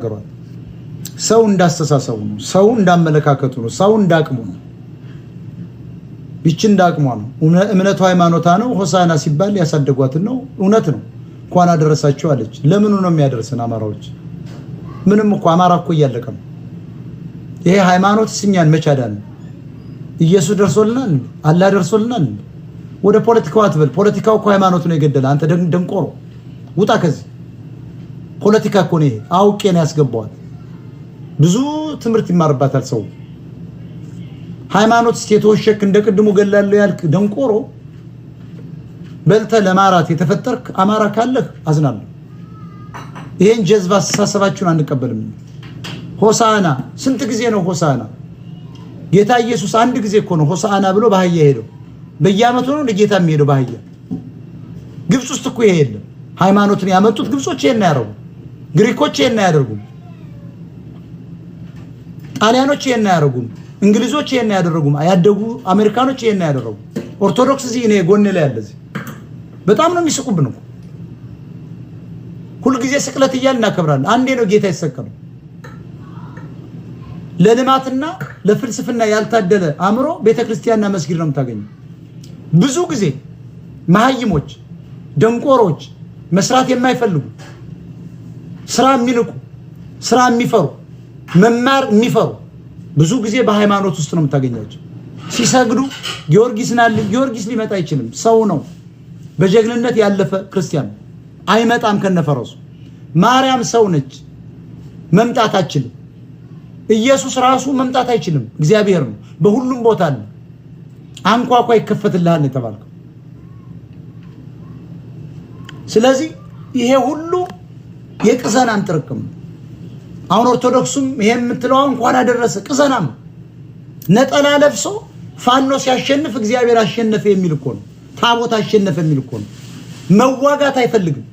የምትናገሯት። ሰው እንዳስተሳሰቡ ነው፣ ሰው እንዳመለካከቱ ነው፣ ሰው እንዳቅሙ ነው። ይቺ እንዳቅሟ ነው። እምነቱ ሃይማኖታ ነው። ሆሳና ሲባል ያሳደጓት ነው። እውነት ነው። እንኳን አደረሳችሁ አለች። ለምኑ ነው የሚያደርሰን አማራዎች? ምንም እኮ አማራ እኮ እያለቀ ነው። ይሄ ሃይማኖት እኛን መች አዳነ? ኢየሱስ ደርሶልናል፣ አላህ ደርሶልናል። ወደ ፖለቲካው አትበል። ፖለቲካው እኮ ሃይማኖት ነው የገደለ። አንተ ደንቆሮ ውጣ ከዚህ። ፖለቲካ እኮ ነው ይሄ። አውቄ ነው ያስገባዋል። ብዙ ትምህርት ይማርባታል ሰው። ሃይማኖት ስተወሸክ እንደ ቅድሙ ገላለሁ ያልክ ደንቆሮ፣ በልተ ለማራት የተፈጠርክ አማራ ካለህ አዝናለሁ። ይሄን ጀዝባ አስተሳሰባችሁን አንቀበልም። ሆሳና ስንት ጊዜ ነው ሆሳና? ጌታ ኢየሱስ አንድ ጊዜ እኮ ነው ሆሳና ብሎ በአህያ ሄደው። በየዓመቱ ነው ለጌታ የሚሄደው በአህያ። ግብጽ ውስጥ እኮ ይሄ የለም። ሃይማኖትን ያመጡት ግብጾች ይሄን ያደርጉ፣ ግሪኮች ይሄን ያደርጉ፣ ጣሊያኖች ይሄን ያደርጉ፣ እንግሊዞች ይሄን ያደርጉ፣ ያደጉ አሜሪካኖች ይሄን ያደርጉ። ኦርቶዶክስ እዚህ እኔ ጎን ላይ ያለ እዚህ በጣም ነው የሚስቁብን እኮ። ሁሉ ጊዜ ስቅለት እያልን እናከብራለን። አንዴ ነው ጌታ ይሰቀለው። ለልማትና ለፍልስፍና ያልታደለ አእምሮ ቤተክርስቲያንና መስጊድ ነው የምታገኘው። ብዙ ጊዜ መሀይሞች፣ ደንቆሮች፣ መስራት የማይፈልጉ ስራ የሚንቁ፣ ስራ የሚፈሩ፣ መማር የሚፈሩ ብዙ ጊዜ በሃይማኖት ውስጥ ነው የምታገኛቸው። ሲሰግዱ ጊዮርጊስ ሊመጣ አይችልም። ሰው ነው። በጀግንነት ያለፈ ክርስቲያን አይመጣም ከነፈረሱ። ማርያም ሰው ነች፣ መምጣት አትችልም። ኢየሱስ ራሱ መምጣት አይችልም። እግዚአብሔር ነው፣ በሁሉም ቦታ አለ። አንኳኳ ይከፈትልሃል ነው የተባልከው። ስለዚህ ይሄ ሁሉ የቅዘናም ጥርቅም። አሁን ኦርቶዶክሱም ይሄ የምትለው እንኳን አደረሰ ቅዘናም። ነጠላ ለብሶ ፋኖ ሲያሸንፍ እግዚአብሔር አሸነፈ የሚል እኮ ነው። ታቦት አሸነፈ የሚል እኮ ነው። መዋጋት አይፈልግም።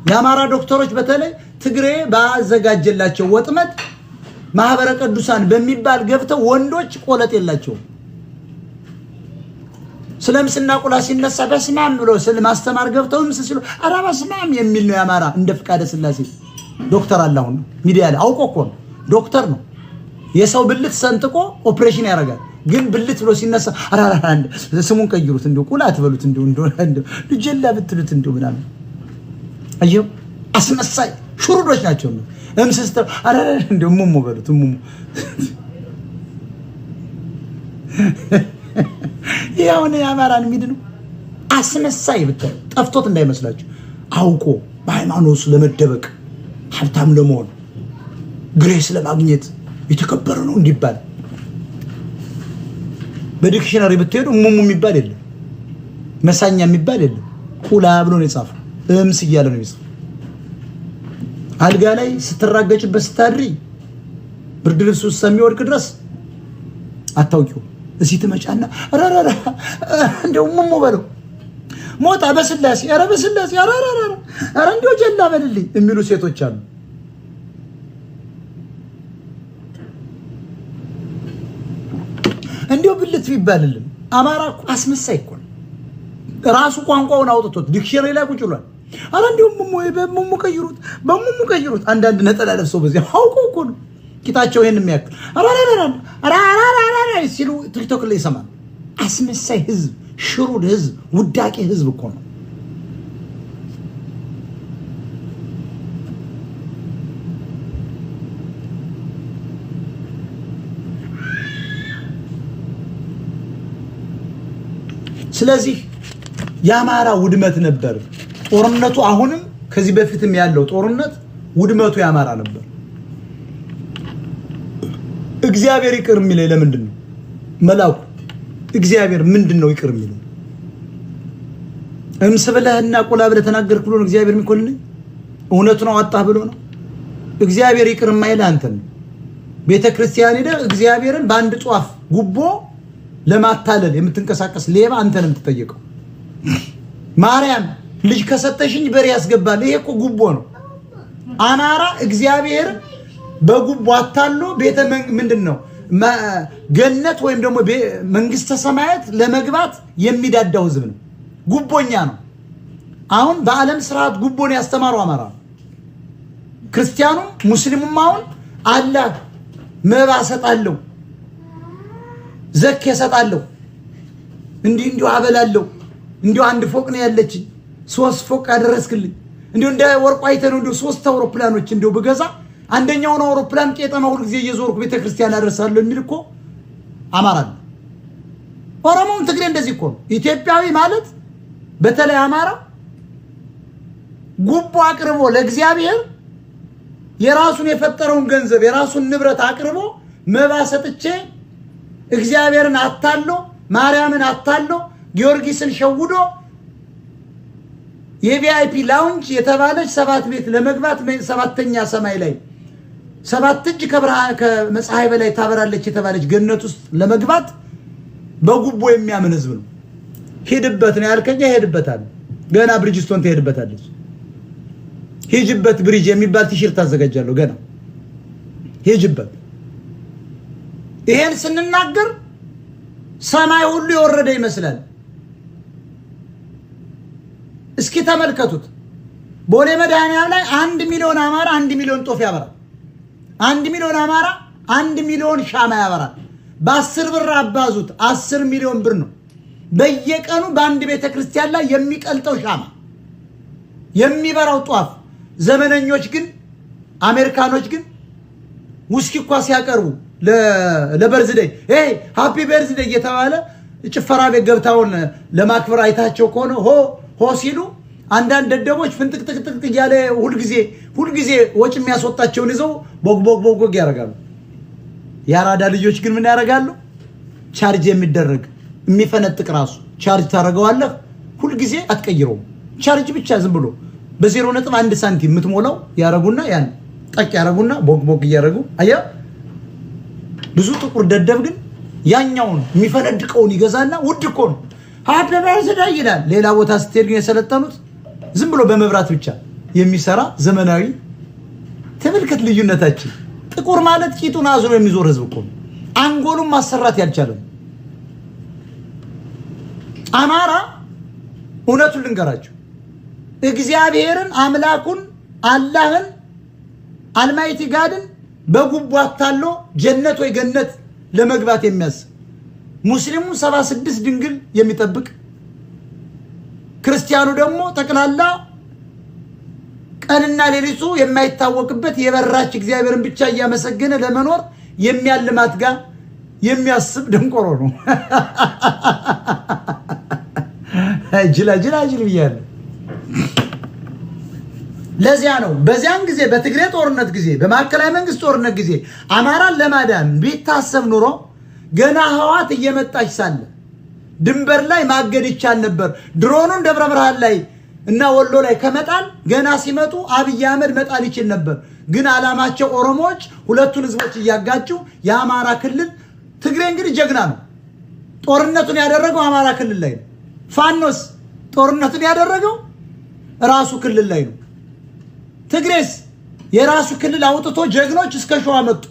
የአማራ ዶክተሮች በተለይ ትግሬ ባዘጋጀላቸው ወጥመድ ማህበረ ቅዱሳን በሚባል ገብተው ወንዶች ቆለጥ የላቸውም። ስለምስና ቁላ ሲነሳ በስማም ብሎ ስለ ማስተማር ገብተው ምስ ሲሉ አራ በስማም የሚል ነው የአማራ እንደ ፍቃደ ስላሴ ዶክተር አለ። አሁን ሚዲያ ላይ አውቆ እኮ ነው ዶክተር ነው። የሰው ብልት ሰንጥቆ ኦፕሬሽን ያደርጋል። ግን ብልት ብሎ ሲነሳ አራ አንድ ስሙን ቀይሩት፣ እንደው ቁላ አትበሉት፣ እንደው ልጅላ ብትሉት እንደው ምናምን አየው። አስመሳይ ሹሩዶች ናቸው ነው እምስስተው አራ እንደው ሙሙ በሉት ሙሙ። ያውነ የአማራን ሚድ ነው አስመሳይ ብታይ ጠፍቶት እንዳይመስላችሁ አውቆ በሃይማኖት ለመደበቅ ሀብታም ለመሆን ግሬስ ለማግኘት የተከበረ ነው እንዲባል በዲክሽነሪ ብትሄዱ ሙሙ የሚባል የለም፣ መሳኛ የሚባል የለም። ቁላ ብሎ ነው የጻፈው። እምስ እያለ ነው የሚጽፈው። አልጋ ላይ ስትራገጭበት ስታድሪ ብርድ ልብስ ውስጥ የሚወድቅ ድረስ አታውቂው። እዚህ ትመጫና አራራራ እንደው ሙሙ በለው ሞታ በስላሴ አረ በስላሴ አራራራ አረ እንደው ጀላ በልልኝ የሚሉ ሴቶች አሉ። እንደው ብልት ይባልልን። አማራ አስመሳይ እኮ ነው። ራሱ ቋንቋውን አውጥቶት ዲክሽነሪ ላይ ቁጭ ብሏል። አረ እንደው ሙሙ ቀይሩት፣ በሙሙ ቀይሩት። አንዳንድ ነጠላ ለብሰው በዚህ አውቆ እኮ ነው ቂጣቸው ይሄን የሚያክል አራራራ ሲሉ ቲክቶክ ላይ ይሰማል። አስመሳይ ህዝብ፣ ሽሩድ ህዝብ፣ ውዳቂ ህዝብ እኮ ነው። ስለዚህ የአማራ ውድመት ነበር ጦርነቱ። አሁንም ከዚህ በፊትም ያለው ጦርነት ውድመቱ የአማራ ነበር። እግዚአብሔር ይቅር የሚለው ለምንድን ነው? መላኩ እግዚአብሔር ምንድን ነው ይቅር የሚለው? እምስ ብለህና ቁላ ብለህ ተናገርክ ብሎ ነው እግዚአብሔር የሚኮንልኝ? እውነቱ ነው አጣህ ብሎ ነው? እግዚአብሔር ይቅር የማይልህ አንተን ነው። ቤተክርስቲያን ሄደህ እግዚአብሔርን በአንድ ጧፍ ጉቦ ለማታለል የምትንቀሳቀስ ሌባ አንተን የምትጠየቀው። ማርያም ልጅ ከሰጠሽኝ በሬ ያስገባል። ይሄ እኮ ጉቦ ነው። አማራ እግዚአብሔር በጉቦ አታሎ ቤተ ምንድነው ገነት ወይም ደግሞ መንግስተ ሰማያት ለመግባት የሚዳዳው ህዝብ ነው። ጉቦኛ ነው። አሁን በዓለም ስርዓት ጉቦን ያስተማረው አማራ ነው። ክርስቲያኑ ሙስሊሙም አሁን አላህ መባ ሰጣለሁ ዘክ ሰጣለሁ እንዲሁ አበላለሁ እንዲሁ አንድ ፎቅ ነው ያለችኝ 3 ፎቅ አደረስክልኝ እንዲሁ እንደ ወርቁ አይተን እንዲሁ 3 አውሮፕላኖች እንዲሁ በገዛ አንደኛውን አውሮፕላን ቄጠማ ሁሉ ጊዜ እየዞርኩ ቤተክርስቲያን አደረሳለሁ የሚል እኮ አማራ ነው። ኦሮሞም ትግሬ እንደዚህ እኮ ነው። ኢትዮጵያዊ ማለት በተለይ አማራ ጉቦ አቅርቦ ለእግዚአብሔር የራሱን የፈጠረውን ገንዘብ የራሱን ንብረት አቅርቦ መባ ሰጥቼ እግዚአብሔርን አታሎ ማርያምን አታሎ ጊዮርጊስን ሸውዶ የቪአይፒ ላውንጅ የተባለች 7 ቤት ለመግባት 7ኛ ሰማይ ላይ 7 እጅ ከመጽሐይ በላይ ታበራለች የተባለች ገነት ውስጥ ለመግባት በጉቦ የሚያምን ህዝብ ነው። ሄድበት ነው ያልከኝ ሄድበታል። ገና ብሪጅስቶን ትሄድበታለች። ሄጅበት ብሪጅ የሚባል ቲሸርት አዘጋጃለሁ ገና ሄጅበት። ይሄን ስንናገር ሰማይ ሁሉ የወረደ ይመስላል። እስኪ ተመልከቱት። ቦሌ መድኃኒዓለም ላይ 1 ሚሊዮን አማራ 1 ሚሊዮን ጦፍ ያበራል። 1 ሚሊዮን አማራ 1 ሚሊዮን ሻማ ያበራል። በ10 ብር አባዙት 10 ሚሊዮን ብር ነው በየቀኑ በአንድ ቤተክርስቲያን ላይ የሚቀልጠው ሻማ የሚበራው ጧፍ። ዘመነኞች ግን አሜሪካኖች ግን ውስኪ እንኳን ሲያቀርቡ ለበርዝዴይ ሃፒ በርዝዴይ እየተባለ ጭፈራ ቤት ገብታውን ለማክበር አይታቸው ከሆነ ሆ ሲሉ አንዳንድ ደደቦች ፍንጥቅጥቅጥቅ እያለ ሁልጊዜ ወጭ የሚያስወጣቸውን ይዘው ቦግ ያደርጋሉ። ያራዳ ልጆች ግን ምን ያደርጋሉ? ቻርጅ የሚደረግ የሚፈነጥቅ ራሱ ቻርጅ ታደርገዋለህ። ሁልጊዜ አትቀይረውም። ቻርጅ ብቻ ዝም ብሎ በ0.1 ሳንቲም የምትሞላው ያረጉና ያን ጠቅ ያረጉና ቦግ እያረጉ አያ። ብዙ ጥቁር ደደብ ግን ያኛውን የሚፈነድቀውን ይገዛና ውድ እኮ ነው ሃፒ በርዝዴይ ይላል። ሌላ ቦታ ስትሄድ ግን የሰለጠኑት ዝም ብሎ በመብራት ብቻ የሚሰራ ዘመናዊ። ተመልከት ልዩነታችን። ጥቁር ማለት ቂጡን አዝሮ የሚዞር ህዝብ እኮ ነው። አንጎሉን ማሰራት ያልቻለው አማራ። እውነቱን ልንገራችሁ፣ እግዚአብሔርን አምላኩን አላህን አልማይቲ ጋድን በጉቦ አታሎ ጀነት ወይ ገነት ለመግባት የሚያስብ ሙስሊሙ 76 ድንግል የሚጠብቅ ክርስቲያኑ ደግሞ ጠቅላላ ቀንና ሌሊቱ የማይታወቅበት የበራች እግዚአብሔርን ብቻ እያመሰገነ ለመኖር የሚያልማት ጋር የሚያስብ ደንቆሮ ነው። ጅላጅል ብያለሁ። ለዚያ ነው በዚያን ጊዜ በትግሬ ጦርነት ጊዜ በማዕከላዊ መንግስት ጦርነት ጊዜ አማራን ለማዳን ቢታሰብ ኑሮ ገና ህዋት እየመጣች ሳለ ድንበር ላይ ማገድ ይቻል ነበር። ድሮኑን ደብረ ብርሃን ላይ እና ወሎ ላይ ከመጣል ገና ሲመጡ አብይ አህመድ መጣል ይችል ነበር። ግን አላማቸው ኦሮሞዎች ሁለቱን ህዝቦች እያጋጩ የአማራ ክልል ትግሬ እንግዲህ ጀግና ነው። ጦርነቱን ያደረገው አማራ ክልል ላይ ነው። ፋኖስ ጦርነቱን ያደረገው ራሱ ክልል ላይ ነው። ትግሬስ የራሱ ክልል አውጥቶ ጀግኖች እስከ ሸዋ መጡ።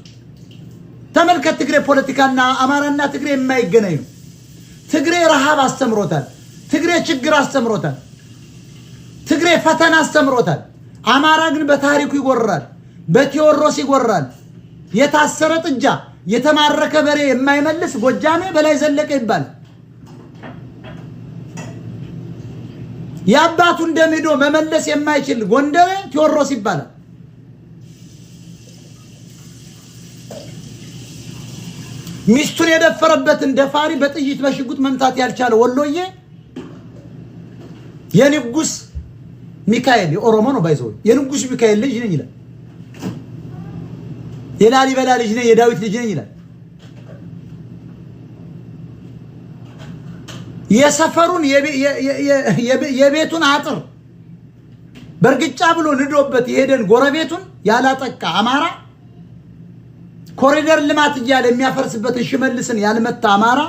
ተመልከት። ትግሬ ፖለቲካና አማራና ትግሬ የማይገናኝ ነው። ትግሬ ረሃብ አስተምሮታል። ትግሬ ችግር አስተምሮታል። ትግሬ ፈተና አስተምሮታል። አማራ ግን በታሪኩ ይጎራል፣ በቴዎድሮስ ይጎራል። የታሰረ ጥጃ የተማረከ በሬ የማይመልስ ጎጃሜ በላይ ዘለቀ ይባላል። የአባቱን ደም ሄዶ መመለስ የማይችል ጎንደሬ ቴዎድሮስ ይባላል። ሚስቱን የደፈረበትን ደፋሪ በጥይት በሽጉጥ መምታት ያልቻለ ወሎዬ የንጉስ ሚካኤል የኦሮሞ ነው ባይዘው የንጉስ ሚካኤል ልጅ ነኝ ይላል። የላሊበላ ልጅ ነኝ የዳዊት ልጅ ነኝ ይላል። የሰፈሩን የቤቱን አጥር በርግጫ ብሎ ንዶበት የሄደን ጎረቤቱን ያላጠቃ አማራ ኮሪደር ልማት እያለ የሚያፈርስበትን ሽመልስን ያልመታ አማራ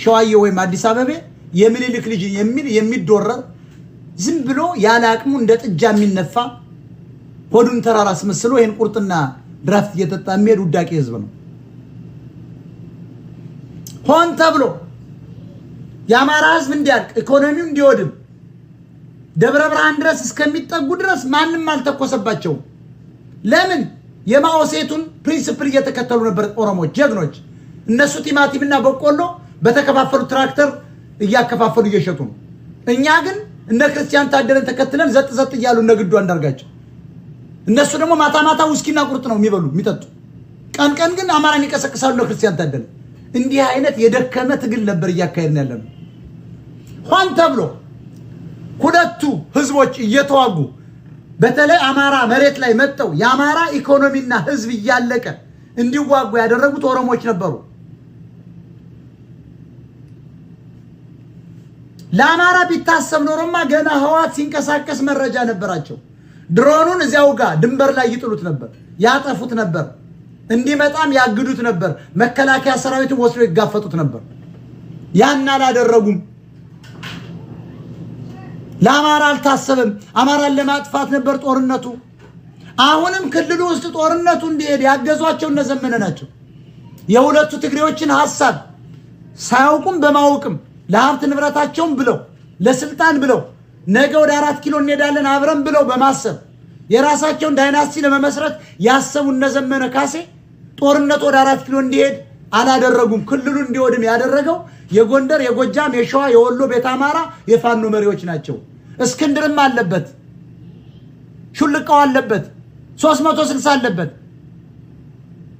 ሸዋዬ ወይም አዲስ አበባ የምኒልክ ልጅ የሚዶረር ዝም ብሎ ያለ አቅሙ እንደ ጥጃ የሚነፋ ሆዱን ተራራ አስመስሎ ይሄን ቁርጥና ድራፍት እየጠጣ የሚሄድ ውዳቂ ህዝብ ነው። ሆን ተብሎ የአማራ ህዝብ እንዲያልቅ ኢኮኖሚው እንዲወድም ደብረ ብርሃን ድረስ እስከሚጠጉ ድረስ ማንም አልተኮሰባቸውም። ለምን የማኦሴቱን ፕሪንሲፕል እየተከተሉ ነበር ኦሮሞች ጀግኖች። እነሱ ቲማቲምና በቆሎ በተከፋፈሉ ትራክተር እያከፋፈሉ እየሸጡ ነው። እኛ ግን እነ ክርስቲያን ታደለን ተከትለን ዘጥ እያሉ እነ ግዱ አንዳርጋቸው። እነሱ ደግሞ ማታ ማታ ውስኪና ቁርጥ ነው የሚበሉ የሚጠጡ። ቀን ግን አማራን ይቀሰቅሳሉ እነ ክርስቲያን ታደለ። እንዲህ አይነት የደከመ ትግል ነበር እያካሄድን ያለነው። ሆን ተብሎ ሁለቱ ህዝቦች እየተዋጉ በተለይ አማራ መሬት ላይ መጥተው የአማራ ኢኮኖሚና ህዝብ እያለቀ እንዲዋጉ ያደረጉት ኦሮሞዎች ነበሩ። ለአማራ ቢታሰብ ኖሮማ ገና ህዋት ሲንቀሳቀስ መረጃ ነበራቸው። ድሮኑን እዚያው ጋር ድንበር ላይ ይጥሉት ነበር፣ ያጠፉት ነበር፣ እንዲመጣም ያግዱት ነበር፣ መከላከያ ሰራዊትን ወስዶ ይጋፈጡት ነበር። ያን አላደረጉም። ለአማራ አልታሰበም። አማራን ለማጥፋት ነበር ጦርነቱ። አሁንም ክልሉ ውስጥ ጦርነቱ እንዲሄድ ያገዟቸው እነ ዘመነ ናቸው። የሁለቱ ትግሬዎችን ሐሳብ ሳያውቁም በማወቅም ለሀብት ንብረታቸውን ብለው ለስልጣን ብለው ነገ ወደ 4 ኪሎ እንሄዳለን አብረን ብለው በማሰብ የራሳቸውን ዳይናስቲ ለመመስረት ያሰቡ እነ ዘመነ ካሴ ጦርነቱ ወደ 4 ኪሎ እንዲሄድ አላደረጉም። ክልሉ እንዲወድም ያደረገው የጎንደር፣ የጎጃም፣ የሸዋ፣ የወሎ ቤተ አማራ የፋኖ መሪዎች ናቸው። እስክንድርም አለበት፣ ሹልቃው አለበት፣ 360 አለበት፣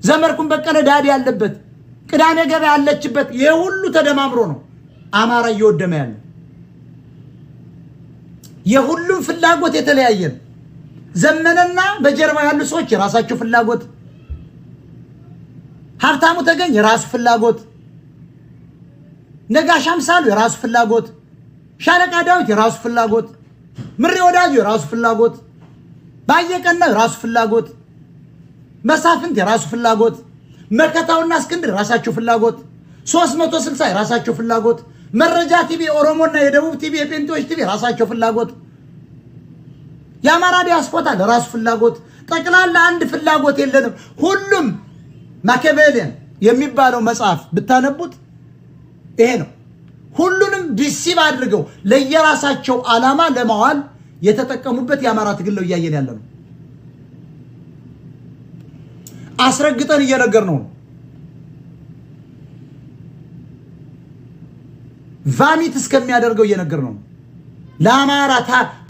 ዘመርኩን በቀለ ዳዲ አለበት፣ ቅዳሜ ገበያ አለችበት። ይሄ ሁሉ ተደማምሮ ነው አማራ እየወደመ ያለ። የሁሉም ፍላጎት የተለያየ ነው። ዘመነና በጀርባ ያሉ ሰዎች የራሳቸው ፍላጎት፣ ሀብታሙ ተገኝ የራሱ ፍላጎት፣ ነጋሽ አምሳሉ የራሱ ፍላጎት፣ ሻለቃ ዳዊት የራሱ ፍላጎት፣ ምሬ ወዳጁ የራሱ ፍላጎት፣ ባየቀናው የራሱ ፍላጎት፣ መሳፍንት የራሱ ፍላጎት፣ መከታውና እስክንድር የራሳቸው ፍላጎት፣ 360 የራሳቸው ፍላጎት፣ መረጃ ቲቪ ኦሮሞና የደቡብ ቲቪ የጴንጤዎች ቲቪ የራሳቸው ፍላጎት፣ የአማራ ዲያስፖራ ለራሱ ፍላጎት። ጠቅላላ አንድ ፍላጎት የለንም። ሁሉም ማኪያቬሊያን የሚባለው መጽሐፍ ብታነቡት ይሄ ነው። ሁሉንም ዲሲቭ አድርገው ለየራሳቸው ዓላማ ለማዋል የተጠቀሙበት የአማራ ትግል ነው እያየን ያለ ነው። አስረግጠን እየነገርነው ነው። ቫሚት እስከሚያደርገው እየነገርነው ነው። ለአማራ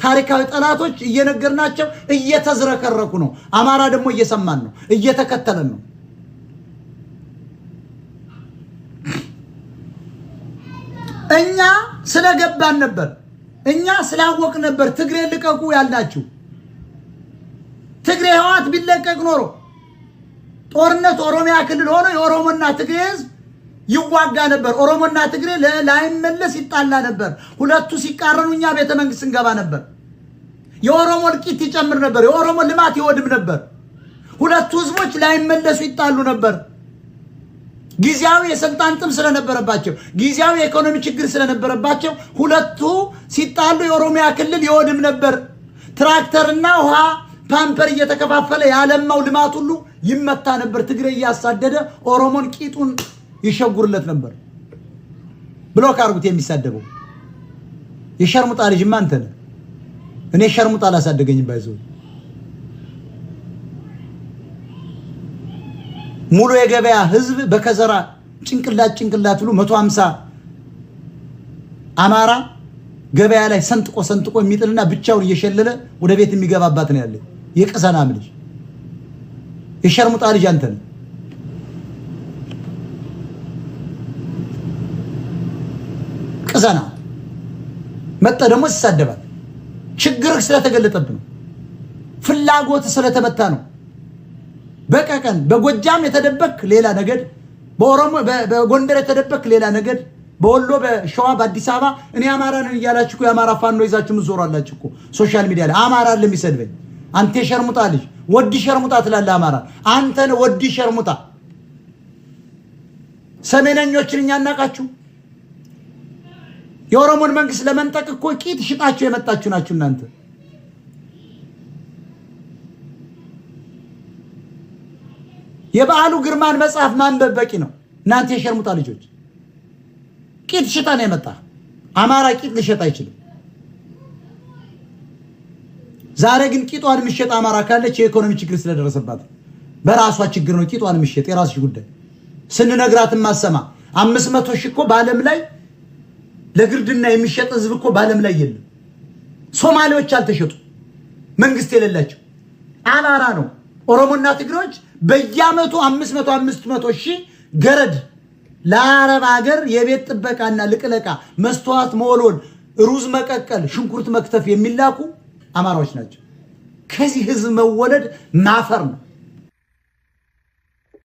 ታሪካዊ ጠላቶች እየነገርናቸው እየተዝረከረኩ ነው። አማራ ደግሞ እየሰማን ነው፣ እየተከተለን ነው። እኛ ስለገባን ነበር፣ እኛ ስላወቅ ነበር። ትግሬ ልቀቁ ያልናችሁ ትግሬ ህዋት ቢለቀቅ ኖሮ ጦርነት ኦሮሚያ ክልል ሆኖ የኦሮሞና ትግሬ ህዝብ ይዋጋ ነበር። ኦሮሞና ትግሬ ላይመለስ ይጣላ ነበር። ሁለቱ ሲቃረኑ እኛ ቤተ መንግስት እንገባ ነበር። የኦሮሞ እልቂት ይጨምር ነበር። የኦሮሞ ልማት ይወድም ነበር። ሁለቱ ህዝቦች ላይመለሱ ይጣሉ ነበር። ጊዜያዊ የስልጣን ጥም ስለነበረባቸው፣ ጊዜያዊ የኢኮኖሚ ችግር ስለነበረባቸው ሁለቱ ሲጣሉ የኦሮሚያ ክልል ይወድም ነበር። ትራክተርና ውሃ ፓምፐር እየተከፋፈለ ያለማው ልማት ሁሉ ይመታ ነበር። ትግሬ እያሳደደ ኦሮሞን ቂጡን ይሸጉርለት ነበር። ብሎክ አርጉት የሚሳደበው የሸርሙጣ ልጅማ አንተ ነህ። እኔ ሸርሙጣ አላሳደገኝም። ባይዘው ሙሉ የገበያ ህዝብ በከዘራ ጭንቅላት ብሎ 150 አማራ ገበያ ላይ ሰንጥቆ የሚጥልና ብቻውን እየሸለለ ወደ ቤት የሚገባባት ነው ያለ የቀሰናም ልጅ የሸርሙጣ ልጅ አንተ ነህ። ቀሰና መጣ ደግሞ ይሳደባል። ችግር ስለተገለጠብህ ነው። ፍላጎት ስለተመታ ነው። በቀቀን በጎጃም የተደበክ ሌላ ነገድ፣ በኦሮሞ በጎንደር የተደበክ ሌላ ነገድ፣ በወሎ በሸዋ በአዲስ አበባ እኔ አማራ ነኝ እያላችሁ የአማራ ፋኖ ይዛችሁ ምዞራላችሁ እኮ ሶሻል ሚዲያ ላይ። አማራ ለሚሰድበኝ አንተ ሸርሙጣ ልጅ ወዲ ሸርሙጣ ትላለህ። አማራ አንተ ነህ ወዲ ሸርሙጣ። ሰሜነኞችን እኛ እናቃችሁ። የኦሮሞን መንግስት ለመንጠቅ እኮ ቂጥ ሽጣችሁ የመጣችሁ ናችሁ እናንተ። የበዓሉ ግርማን መጽሐፍ ማንበብ በቂ ነው። እናንተ የሸርሙጣ ልጆች ቂጥ ሽጣ ነው የመጣ። አማራ ቂጥ ሊሸጥ አይችልም። ዛሬ ግን ቂጧን ምሸጥ አማራ ካለች የኢኮኖሚ ችግር ስለደረሰባት በራሷ ችግር ነው ቂጧን ምሸጥ የራስሽ ጉዳይ ስንነግራት ማሰማ 500 ሺህ እኮ በዓለም ላይ ለግርድና የሚሸጥ ህዝብ እኮ በዓለም ላይ የለም ሶማሌዎች አልተሸጡ መንግስት የሌላቸው አማራ ነው ኦሮሞና ትግሬዎች በየአመቱ 500 ሺህ ገረድ ለአረብ ሀገር የቤት ጥበቃና ልቅለቃ መስተዋት መወሎል ሩዝ መቀቀል ሽንኩርት መክተፍ የሚላኩ አማራዎች ናቸው ከዚህ ህዝብ መወለድ ማፈር ነው